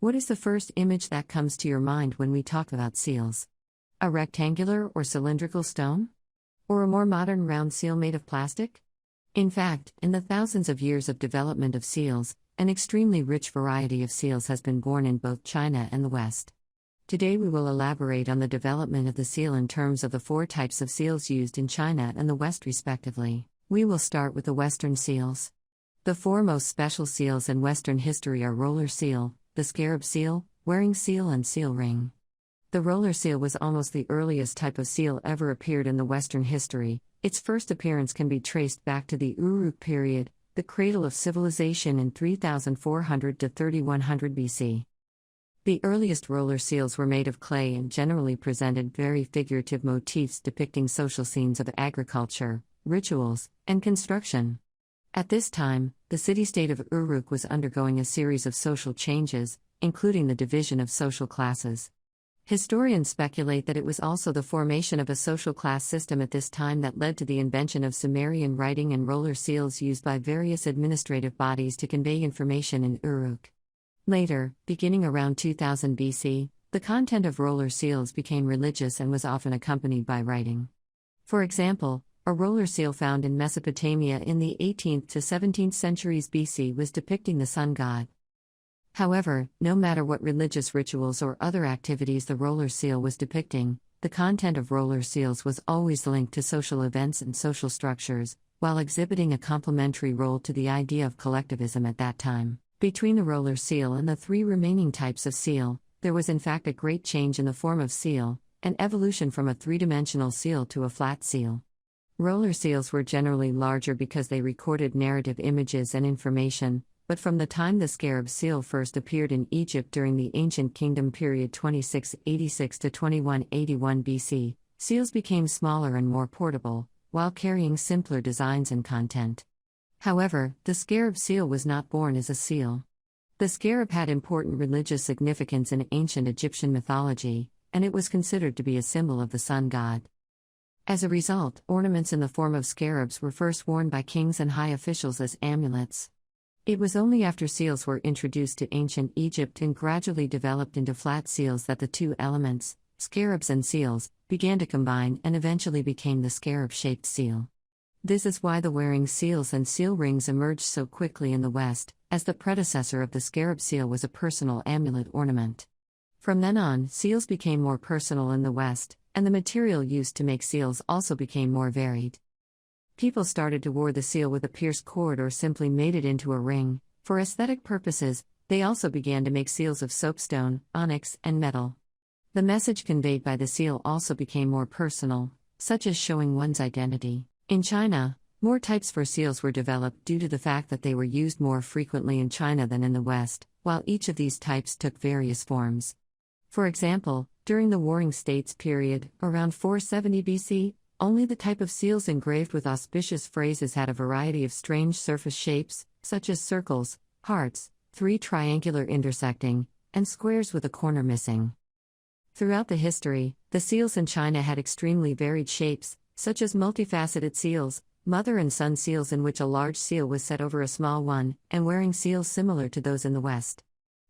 What is the first image that comes to your mind when we talk about seals? A rectangular or cylindrical stone? Or a more modern round seal made of plastic? In fact, in the thousands of years of development of seals, an extremely rich variety of seals has been born in both China and the West. Today we will elaborate on the development of the seal in terms of the four types of seals used in China and the West respectively. We will start with the Western seals. The four most special seals in Western history are roller seal, the scarab seal, wearing seal and seal ring. The roller seal was almost the earliest type of seal ever appeared in the Western history. Its first appearance can be traced back to the Uruk period, the cradle of civilization in 3400 to 3100 BC. The earliest roller seals were made of clay and generally presented very figurative motifs depicting social scenes of agriculture, rituals, and construction. At this time, the city-state of Uruk was undergoing a series of social changes, including the division of social classes. Historians speculate that it was also the formation of a social class system at this time that led to the invention of Sumerian writing and roller seals used by various administrative bodies to convey information in Uruk. Later, beginning around 2000 BC, the content of roller seals became religious and was often accompanied by writing. For example, a roller seal found in Mesopotamia in the 18th to 17th centuries BC was depicting the sun god. However, no matter what religious rituals or other activities the roller seal was depicting, the content of roller seals was always linked to social events and social structures, while exhibiting a complementary role to the idea of collectivism at that time. Between the roller seal and the three remaining types of seal, there was in fact a great change in the form of seal, an evolution from a three-dimensional seal to a flat seal. Roller seals were generally larger because they recorded narrative images and information, but from the time the scarab seal first appeared in Egypt during the Ancient Kingdom period 2686 to 2181 BC, seals became smaller and more portable, while carrying simpler designs and content. However, the scarab seal was not born as a seal. The scarab had important religious significance in ancient Egyptian mythology, and it was considered to be a symbol of the sun god. As a result, ornaments in the form of scarabs were first worn by kings and high officials as amulets. It was only after seals were introduced to ancient Egypt and gradually developed into flat seals that the two elements, scarabs and seals, began to combine and eventually became the scarab-shaped seal. This is why the wearing seals and seal rings emerged so quickly in the West, as the predecessor of the scarab seal was a personal amulet ornament. From then on, seals became more personal in the West, and the material used to make seals also became more varied. People started to wear the seal with a pierced cord or simply made it into a ring. For aesthetic purposes, they also began to make seals of soapstone, onyx, and metal. The message conveyed by the seal also became more personal, such as showing one's identity. In China, more types for seals were developed due to the fact that they were used more frequently in China than in the West, while each of these types took various forms. For example, during the Warring States period, around 470 BC, only the type of seals engraved with auspicious phrases had a variety of strange surface shapes, such as circles, hearts, three triangular intersecting, and squares with a corner missing. Throughout the history, the seals in China had extremely varied shapes, such as multifaceted seals, mother and son seals in which a large seal was set over a small one, and wearing seals similar to those in the West.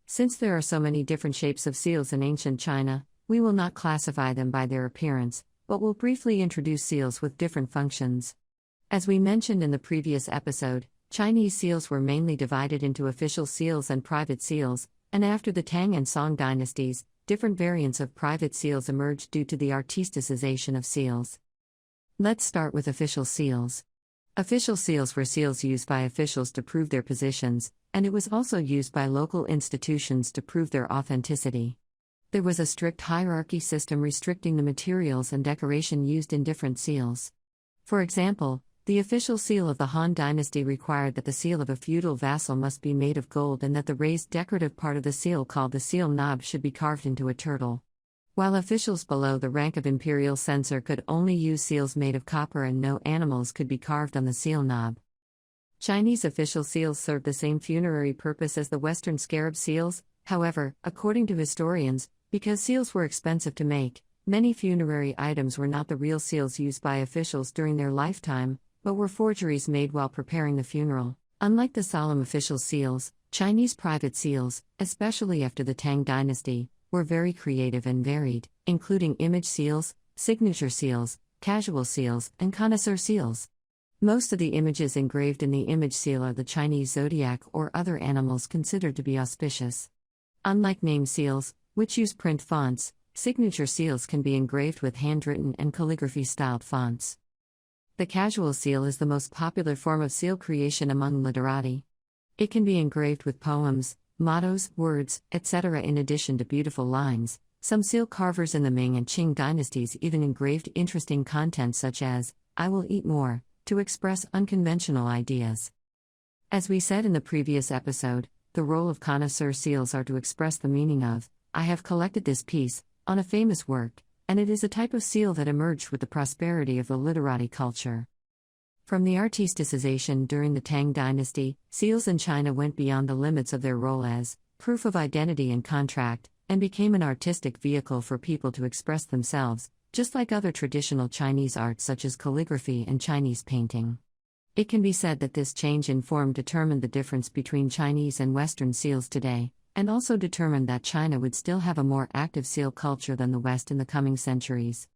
Since there are so many different shapes of seals in ancient China, we will not classify them by their appearance, but will briefly introduce seals with different functions. As we mentioned in the previous episode, Chinese seals were mainly divided into official seals and private seals, and after the Tang and Song dynasties, different variants of private seals emerged due to the artisticization of seals. Let's start with official seals. Official seals were seals used by officials to prove their positions, and it was also used by local institutions to prove their authenticity. There was a strict hierarchy system restricting the materials and decoration used in different seals. For example, the official seal of the Han Dynasty required that the seal of a feudal vassal must be made of gold and that the raised decorative part of the seal called the seal knob should be carved into a turtle. While officials below the rank of imperial censor could only use seals made of copper and no animals could be carved on the seal knob. Chinese official seals served the same funerary purpose as the Western scarab seals, however, according to historians, because seals were expensive to make, many funerary items were not the real seals used by officials during their lifetime, but were forgeries made while preparing the funeral. Unlike the solemn official seals, Chinese private seals, especially after the Tang Dynasty, were very creative and varied, including image seals, signature seals, casual seals, and connoisseur seals. Most of the images engraved in the image seal are the Chinese zodiac or other animals considered to be auspicious. Unlike name seals, which use print fonts, signature seals can be engraved with handwritten and calligraphy-styled fonts. The casual seal is the most popular form of seal creation among literati. It can be engraved with poems, mottos, words, etc. In addition to beautiful lines, some seal carvers in the Ming and Qing dynasties even engraved interesting content such as, "I will eat more," to express unconventional ideas. As we said in the previous episode, the role of connoisseur seals are to express the meaning of, "I have collected this piece," on a famous work, and it is a type of seal that emerged with the prosperity of the literati culture. From the artisticization during the Tang Dynasty, seals in China went beyond the limits of their role as proof of identity and contract, and became an artistic vehicle for people to express themselves, just like other traditional Chinese arts such as calligraphy and Chinese painting. It can be said that this change in form determined the difference between Chinese and Western seals today, and also determined that China would still have a more active seal culture than the West in the coming centuries.